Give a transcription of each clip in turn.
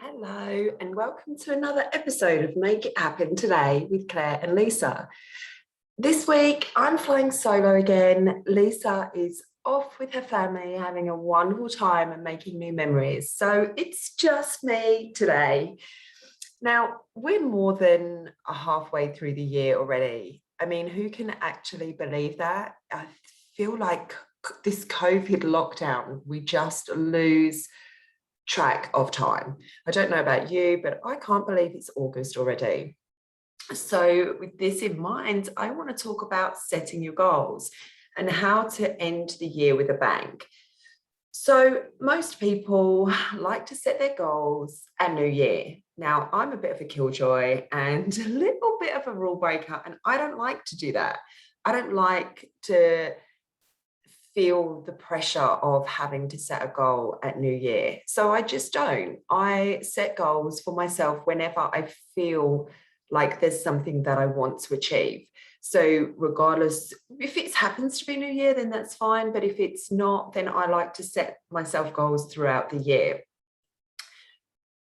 Hello, and welcome to another episode of Make It Happen Today with Claire and Lisa. This week, I'm flying solo again. Lisa is off with her family, having a wonderful time and making new memories. So it's just me today. Now, we're more than halfway through the year already. I mean, who can actually believe that? I feel like this COVID lockdown, we just lose track of time. I don't know about you, but I can't believe it's August already. So, with this in mind, I want to talk about setting your goals and how to end the year with a bang. So, most people like to set their goals at New Year. Now, I'm a bit of a killjoy and a little bit of a rule breaker, and I don't like to do that. I don't like to feel the pressure of having to set a goal at New Year. So I just don't. I set goals for myself whenever I feel like there's something that I want to achieve. So regardless, if it happens to be New Year, then that's fine. But if it's not, then I like to set myself goals throughout the year.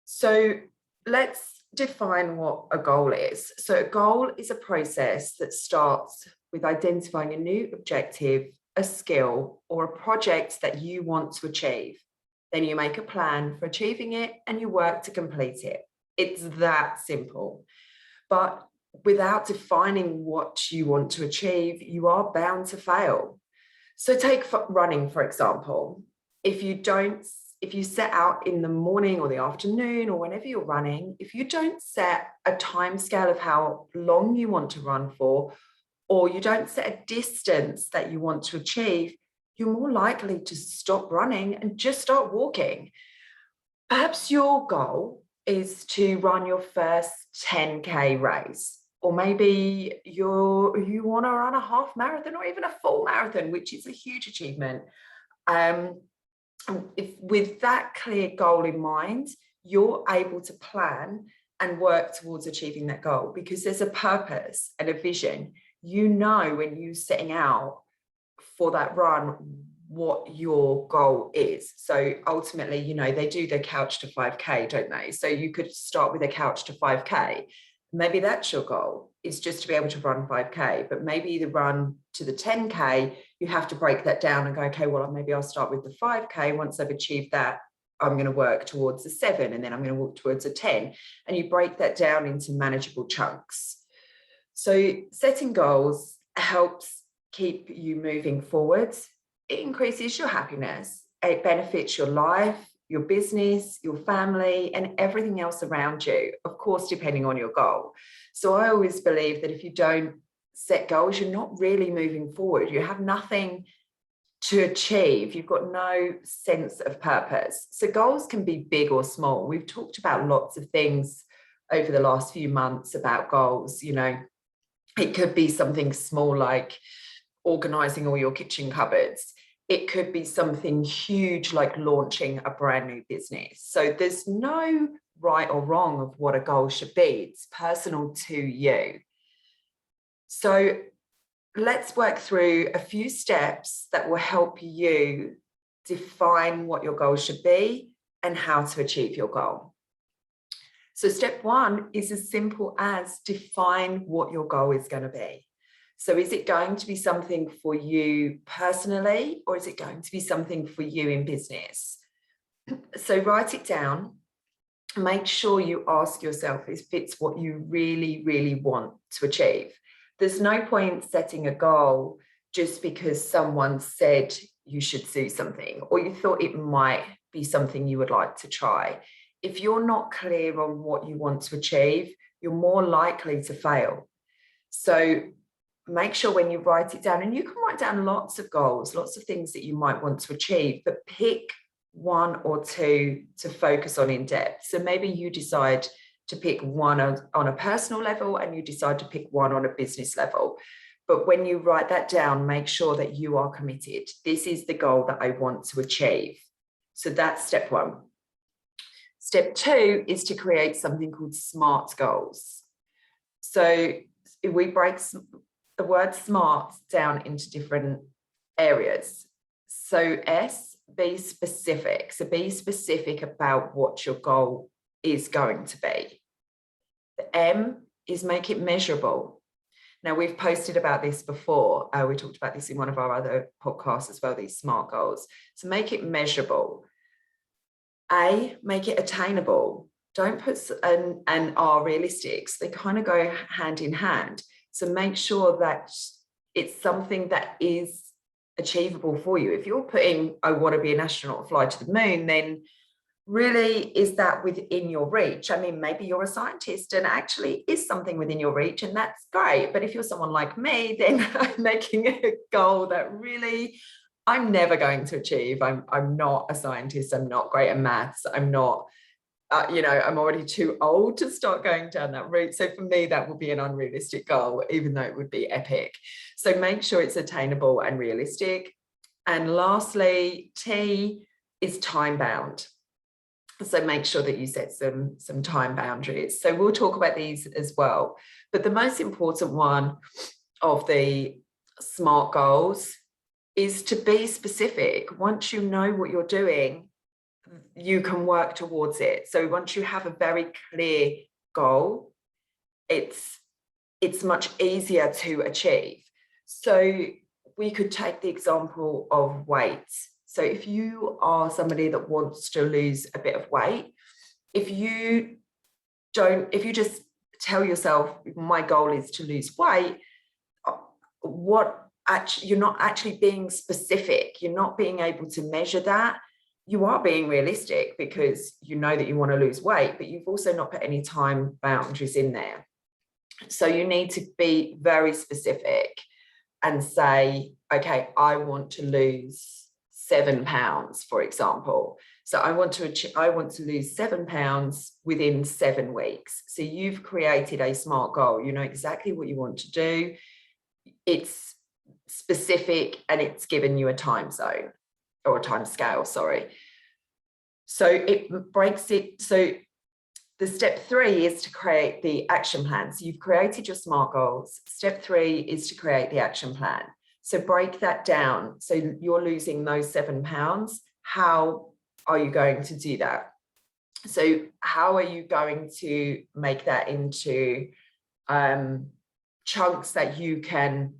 So let's define what a goal is. So a goal is a process that starts with identifying a new objective, a skill, or a project that you want to achieve. Then you make a plan for achieving it and you work to complete it. It's that simple. But without defining what you want to achieve, you are bound to fail. So take running, for example. If you set out in the morning or the afternoon or whenever you're running, if you don't set a time scale of how long you want to run for, or you don't set a distance that you want to achieve, you're more likely to stop running and just start walking. Perhaps your goal is to run your first 10K race, or maybe you want to run a half marathon or even a full marathon, which is a huge achievement. If with that clear goal in mind, you're able to plan and work towards achieving that goal because there's a purpose and a vision. You know, when you're setting out for that run, what your goal is. So ultimately, they do the couch to 5K, don't they? So you could start with a couch to 5K. Maybe that's your goal, is just to be able to run 5K, but maybe the run to the 10K, you have to break that down and go, okay, well, maybe I'll start with the 5K. Once I've achieved that, I'm going to work towards the 7, and then I'm going to walk towards a 10. And you break that down into manageable chunks. So setting goals helps keep you moving forwards. It increases your happiness. It benefits your life, your business, your family, and everything else around you, of course, depending on your goal. So I always believe that if you don't set goals, you're not really moving forward. You have nothing to achieve. You've got no sense of purpose. So goals can be big or small. We've talked about lots of things over the last few months about goals. It could be something small like organizing all your kitchen cupboards. It could be something huge like launching a brand new business. So there's no right or wrong of what a goal should be. It's personal to you. So let's work through a few steps that will help you define what your goal should be and how to achieve your goal. So step one is as simple as define what your goal is going to be. So is it going to be something for you personally, or is it going to be something for you in business? So write it down. Make sure you ask yourself if it's what you really, really want to achieve. There's no point setting a goal just because someone said you should do something, or you thought it might be something you would like to try. If you're not clear on what you want to achieve, you're more likely to fail. So make sure when you write it down, and you can write down lots of goals, lots of things that you might want to achieve, but pick one or two to focus on in depth. So maybe you decide to pick one on a personal level and you decide to pick one on a business level. But when you write that down, make sure that you are committed. This is the goal that I want to achieve. So that's step one. Step two is to create something called SMART goals. So we break the word SMART down into different areas. So S, be specific. So be specific about what your goal is going to be. The M is make it measurable. Now, we've posted about this before. We talked about this in one of our other podcasts as well, these SMART goals. So make it measurable. A, make it attainable. Don't put and are realistics. They kind of go hand in hand. So make sure that it's something that is achievable for you. If you're putting, I want to be an astronaut, fly to the moon, then really, is that within your reach? I mean, maybe you're a scientist and actually is something within your reach, and that's great. But if you're someone like me, then I'm making a goal that really I'm never going to achieve. I'm not a scientist. I'm not great at maths. I'm not, I'm already too old to start going down that route. So for me, that would be an unrealistic goal, even though it would be epic. So make sure it's attainable and realistic. And lastly, T is time bound. So make sure that you set some time boundaries. So we'll talk about these as well. But the most important one of the SMART goals is to be specific. Once you know what you're doing, you can work towards it. So once you have a very clear goal, it's much easier to achieve. So we could take the example of weight. So if you are somebody that wants to lose a bit of weight, if you just tell yourself, my goal is to lose weight, you're not actually being specific. You're not being able to measure that. You are being realistic because you know that you want to lose weight, but you've also not put any time boundaries in there. So you need to be very specific and say, okay, I want to lose 7 pounds, for example. So I want to lose 7 pounds within 7 weeks. So you've created a SMART goal. You know exactly what you want to do. It's specific and it's given you a time zone or a time scale, sorry. So it breaks it. So the step 3 is to create the action plan. So you've created your SMART goals. Step 3 is to create the action plan. So break that down. So you're losing those 7 pounds. How are you going to do that? So how are you going to make that into chunks that you can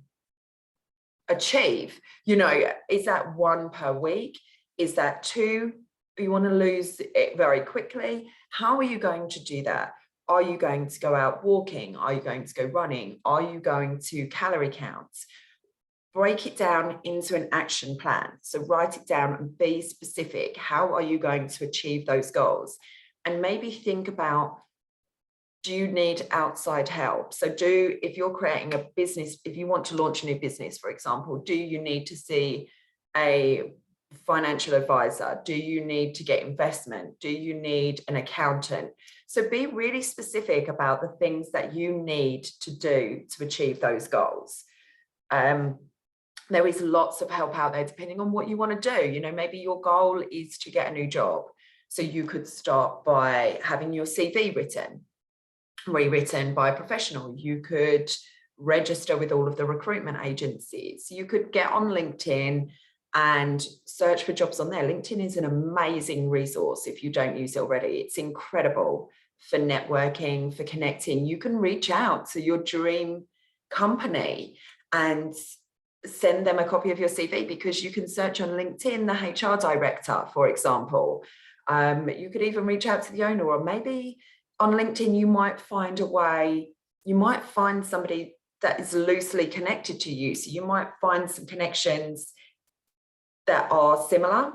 achieve? Is that 1 per week? Is that 2? You want to lose it very quickly. How are you going to do that? Are you going to go out walking? Are you going to go running? Are you going to calorie count? Break it down into an action plan. So write it down and be specific. How are you going to achieve those goals? And maybe think about, do you need outside help? So if you're creating a business, if you want to launch a new business, for example, do you need to see a financial advisor? Do you need to get investment? Do you need an accountant? So be really specific about the things that you need to do to achieve those goals. There is lots of help out there depending on what you want to do. Maybe your goal is to get a new job. So you could start by having your CV rewritten by a professional. You could register with all of the recruitment agencies. You could get on LinkedIn and search for jobs on there. LinkedIn is an amazing resource if you don't use it already. It's incredible for networking, for connecting. You can reach out to your dream company and send them a copy of your CV, because you can search on LinkedIn the HR director, for example. You could even reach out to the owner, or maybe on LinkedIn, you might find a way, you might find somebody that is loosely connected to you. So you might find some connections that are similar,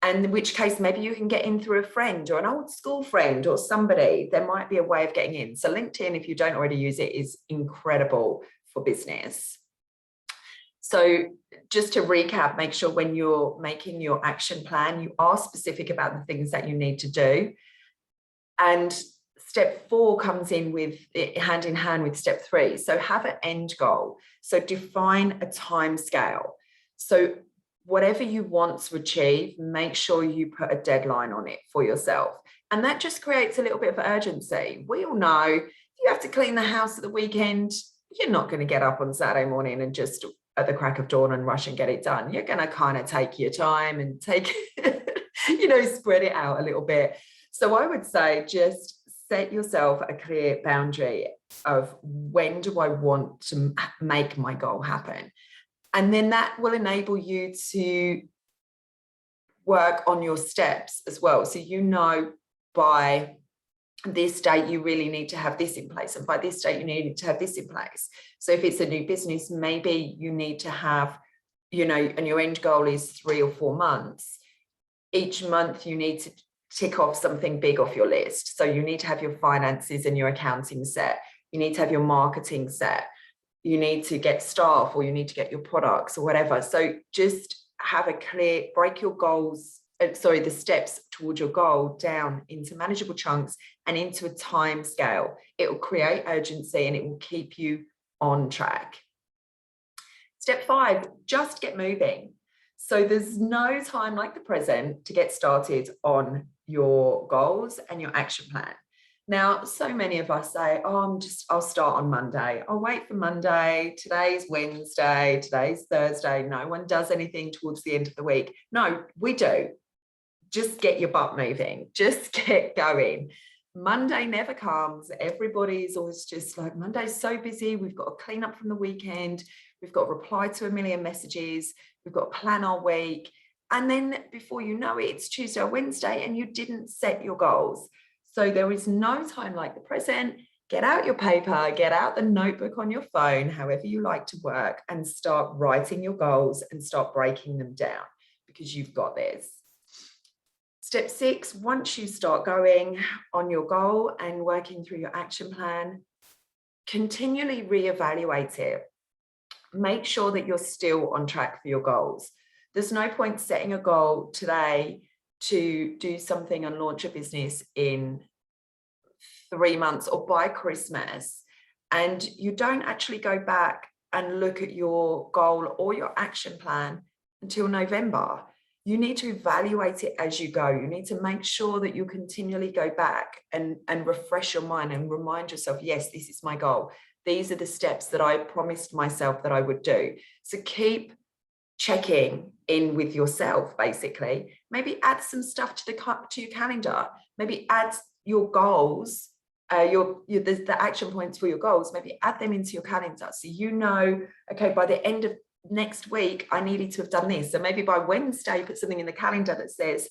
and in which case maybe you can get in through a friend or an old school friend or somebody. There might be a way of getting in. So LinkedIn, if you don't already use it, is incredible for business. So just to recap, make sure when you're making your action plan, you are specific about the things that you need to do. And step 4 comes in with it hand in hand with step 3. So have an end goal. So define a time scale. So whatever you want to achieve, make sure you put a deadline on it for yourself. And that just creates a little bit of urgency. We all know you have to clean the house at the weekend. You're not going to get up on Saturday morning and just at the crack of dawn and rush and get it done. You're going to kind of take your time and spread it out a little bit. So I would say just set yourself a clear boundary of when do I want to make my goal happen? And then that will enable you to work on your steps as well. So you know by this date you really need to have this in place, and by this date you need to have this in place. So if it's a new business, maybe you need to have, and your end goal is 3 or 4 months. Each month you need to tick off something big off your list. So you need to have your finances and your accounting set. You need to have your marketing set. You need to get staff, or you need to get your products or whatever. So just have a clear, break your goals, the steps towards your goal down into manageable chunks and into a time scale. It will create urgency and it will keep you on track. Step 5, just get moving. So there's no time like the present to get started on your goals and your action plan. Now, so many of us say, oh, I'll start on Monday. I'll wait for Monday. Today's Wednesday. Today's Thursday. No one does anything towards the end of the week. No, we do. Just get your butt moving. Just get going. Monday never comes. Everybody's always just like, Monday's so busy. We've got to clean up from the weekend. We've got to reply to a million messages. We've got to plan our week. And then before you know it, it's Tuesday or Wednesday and you didn't set your goals. So there is no time like the present. Get out your paper, get out the notebook on your phone, however you like to work, and start writing your goals and start breaking them down, because you've got this. Step 6, once you start going on your goal and working through your action plan, continually reevaluate it. Make sure that you're still on track for your goals. There's no point setting a goal today to do something and launch a business in 3 months or by Christmas, and you don't actually go back and look at your goal or your action plan until November. You need to evaluate it as you go. You need to make sure that you continually go back and refresh your mind and remind yourself, yes, this is my goal. These are the steps that I promised myself that I would do. So keep checking in with yourself, basically. Maybe add some stuff to your calendar. Maybe add your goals, the action points for your goals. Maybe add them into your calendar, so you know, okay, by the end of next week, I needed to have done this. So maybe by Wednesday, put something in the calendar that says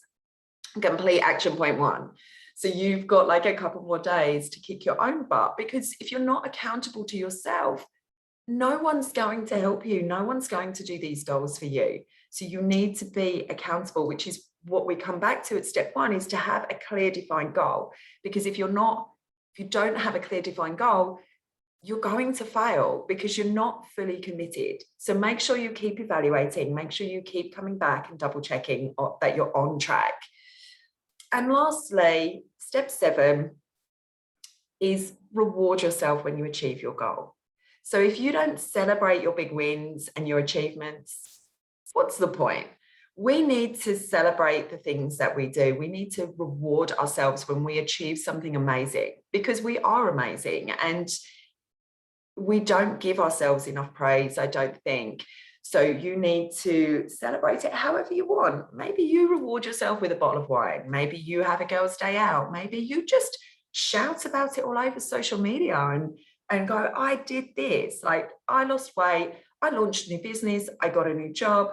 complete action point 1. So you've got like a couple more days to kick your own butt, because if you're not accountable to yourself, no one's going to help you. No one's going to do these goals for you. So you need to be accountable, which is what we come back to at step 1, is to have a clear defined goal. Because if you don't have a clear defined goal, you're going to fail because you're not fully committed. So make sure you keep evaluating, make sure you keep coming back and double checking that you're on track. And lastly, step 7 is reward yourself when you achieve your goal. So if you don't celebrate your big wins and your achievements, what's the point? We need to celebrate the things that we do. We need to reward ourselves when we achieve something amazing, because we are amazing and we don't give ourselves enough praise, I don't think. So you need to celebrate it however you want. Maybe you reward yourself with a bottle of wine. Maybe you have a girls' day out. Maybe you just shout about it all over social media and go, I did this. Like, I lost weight, I launched a new business, I got a new job.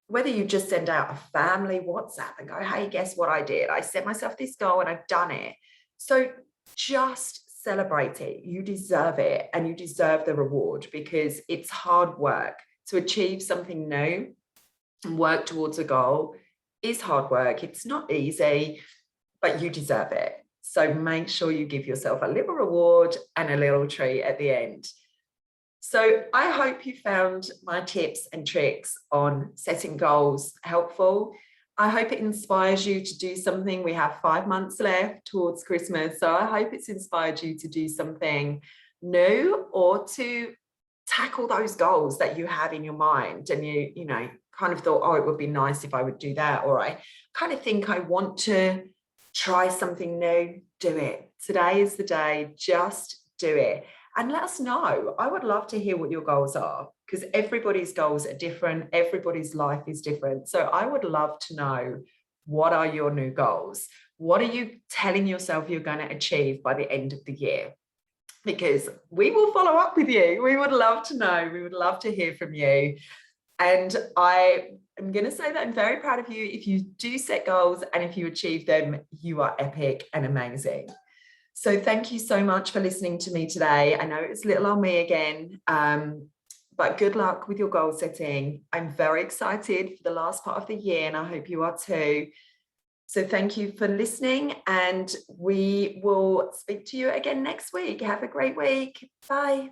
Whether you just send out a family WhatsApp and go, hey, guess what I did? I set myself this goal and I've done it. So just celebrate it. You deserve it, and you deserve the reward, because it's hard work. To achieve something new and work towards a goal is hard work. It's not easy, but you deserve it. So make sure you give yourself a little reward and a little treat at the end. So I hope you found my tips and tricks on setting goals helpful. I hope it inspires you to do something. We have 5 months left towards Christmas. So I hope it's inspired you to do something new, or to tackle those goals that you have in your mind and you know, kind of thought, oh, it would be nice if I would do that. Or I kind of think I want to try something new. Do it. Today is the day. Just do it. And let us know. I would love to hear what your goals are, because everybody's goals are different. Everybody's life is different. So I would love to know What are your new goals? What are you telling yourself you're going to achieve by the end of the year? Because we will follow up with you. We would love to know. We would love to hear from you. And I am going to say that I'm very proud of you. If you do set goals and if you achieve them, you are epic and amazing. So thank you so much for listening to me today. I know it's little on me again, but good luck with your goal setting. I'm very excited for the last part of the year, and I hope you are too. So thank you for listening, and we will speak to you again next week. Have a great week. Bye.